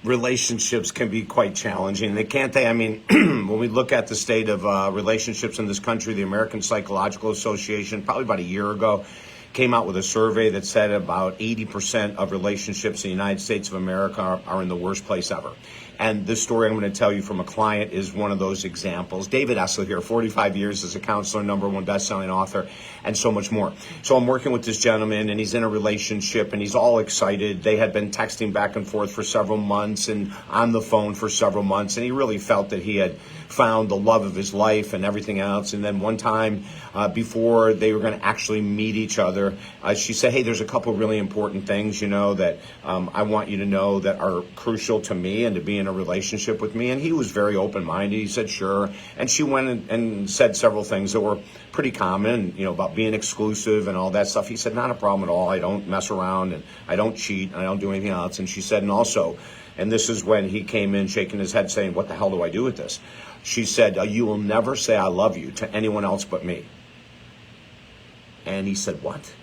relationships can be quite challenging. They can't they? I mean, when we look at the state of relationships in this country, the American Psychological Association, probably about a year ago, came out with a survey that said about 80% of relationships in the United States of America are in the worst place ever. And this story I'm going to tell you from a client is one of those examples. David Essel here, 45 years as a counselor, #1 best-selling author, and so much more. So I'm working with this gentleman, and he's in a relationship, and he's all excited. They had been texting back and forth for several months and on the phone for several months, and he really felt that he had found the love of his life and everything else. And then one time before they were going to actually meet each other, she said, hey, there's a couple really important things, that I want you to know that are crucial to me and to be in a relationship with me. And he was very open-minded. He said, sure. And she went and said several things that were pretty common, about being exclusive and all that stuff. He said, not a problem at all. I don't mess around, and I don't cheat, and I don't do anything else. And she said, and also, and this is when he came in shaking his head saying, what the hell do I do with this? She said, you will never say I love you to anyone else but me. And he said, what?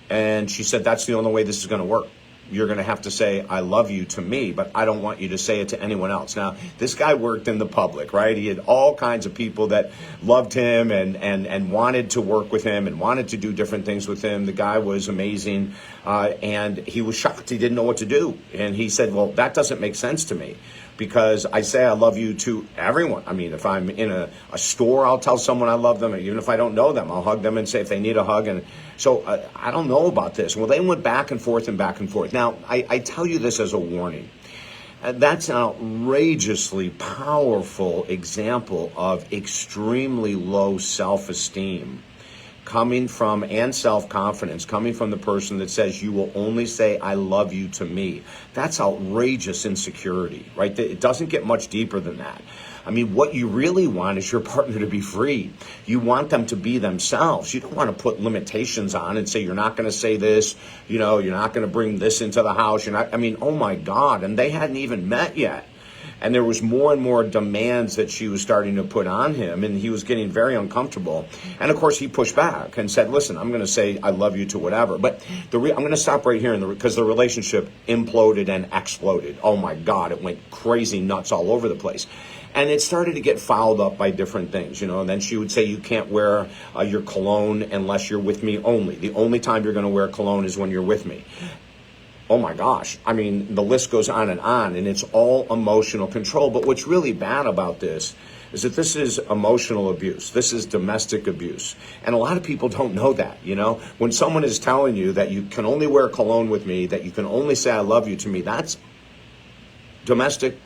And she said, that's the only way this is going to work. You're going to have to say, I love you to me, but I don't want you to say it to anyone else. Now, this guy worked in the public, right? He had all kinds of people that loved him and wanted to work with him and wanted to do different things with him. The guy was amazing, and he was shocked. He didn't know what to do. And he said, well, that doesn't make sense to me, because I say I love you to everyone. I mean, if I'm in a store, I'll tell someone I love them. Even if I don't know them, I'll hug them and say if they need a hug. And so I don't know about this. Well, they went back and forth and back and forth. Now, I tell you this as a warning. That's an outrageously powerful example of extremely low self-esteem coming from, and self-confidence coming from the person that says you will only say I love you to me. That's outrageous insecurity, right? It doesn't get much deeper than that. I mean, what you really want is your partner to be free. You want them to be themselves. You don't want to put limitations on and say, you're not going to say this, you're not going to bring this into the house. Oh my God. And they hadn't even met yet. And there was more and more demands that she was starting to put on him, and he was getting very uncomfortable. And of course, he pushed back and said, listen, I'm going to say I love you to whatever. But I'm going to stop right here because the relationship imploded and exploded. Oh my God, it went crazy nuts all over the place. And it started to get fouled up by different things, and then she would say, you can't wear your cologne unless you're with me only. The only time you're going to wear cologne is when you're with me. Oh my gosh. I mean, the list goes on, and it's all emotional control. But what's really bad about this is that this is emotional abuse. This is domestic abuse. And a lot of people don't know that, When someone is telling you that you can only wear cologne with me, that you can only say I love you to me, that's domestic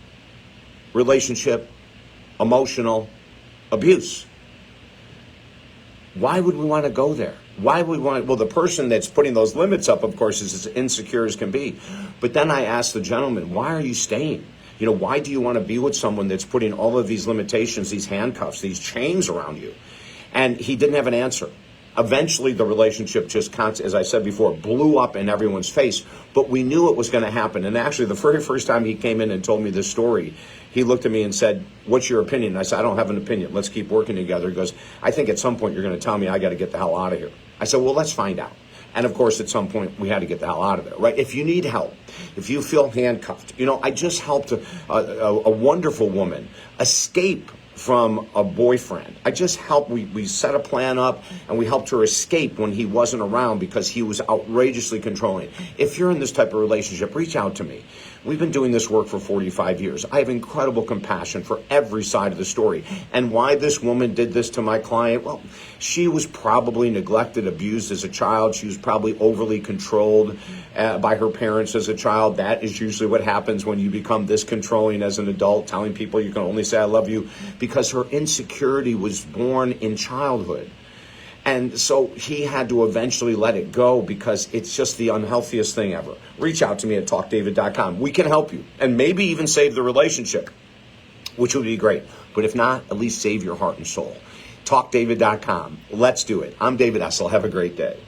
relationship, emotional abuse. Why would we want to go there? Why would we want? Well, the person that's putting those limits up, of course, is as insecure as can be. But then I asked the gentleman, why are you staying? Why do you want to be with someone that's putting all of these limitations, these handcuffs, these chains around you? And he didn't have an answer. Eventually, the relationship just, as I said before, blew up in everyone's face. But we knew it was going to happen. And actually, the very first time he came in and told me this story, he looked at me and said, what's your opinion? And I said, I don't have an opinion. Let's keep working together. He goes, I think at some point you're going to tell me I got to get the hell out of here. I said, well, let's find out. And of course, at some point, we had to get the hell out of there, right? If you need help, if you feel handcuffed, I just helped a wonderful woman escape from a boyfriend. I just helped, we set a plan up, and we helped her escape when he wasn't around because he was outrageously controlling. If you're in this type of relationship, reach out to me. We've been doing this work for 45 years. I have incredible compassion for every side of the story. And why this woman did this to my client? Well, she was probably neglected, abused as a child. She was probably overly controlled by her parents as a child. That is usually what happens when you become this controlling as an adult, telling people you can only say I love you, because her insecurity was born in childhood. And so he had to eventually let it go because it's just the unhealthiest thing ever. Reach out to me at talkdavid.com. We can help you and maybe even save the relationship, which would be great. But if not, at least save your heart and soul. Talkdavid.com. Let's do it. I'm David Essel. Have a great day.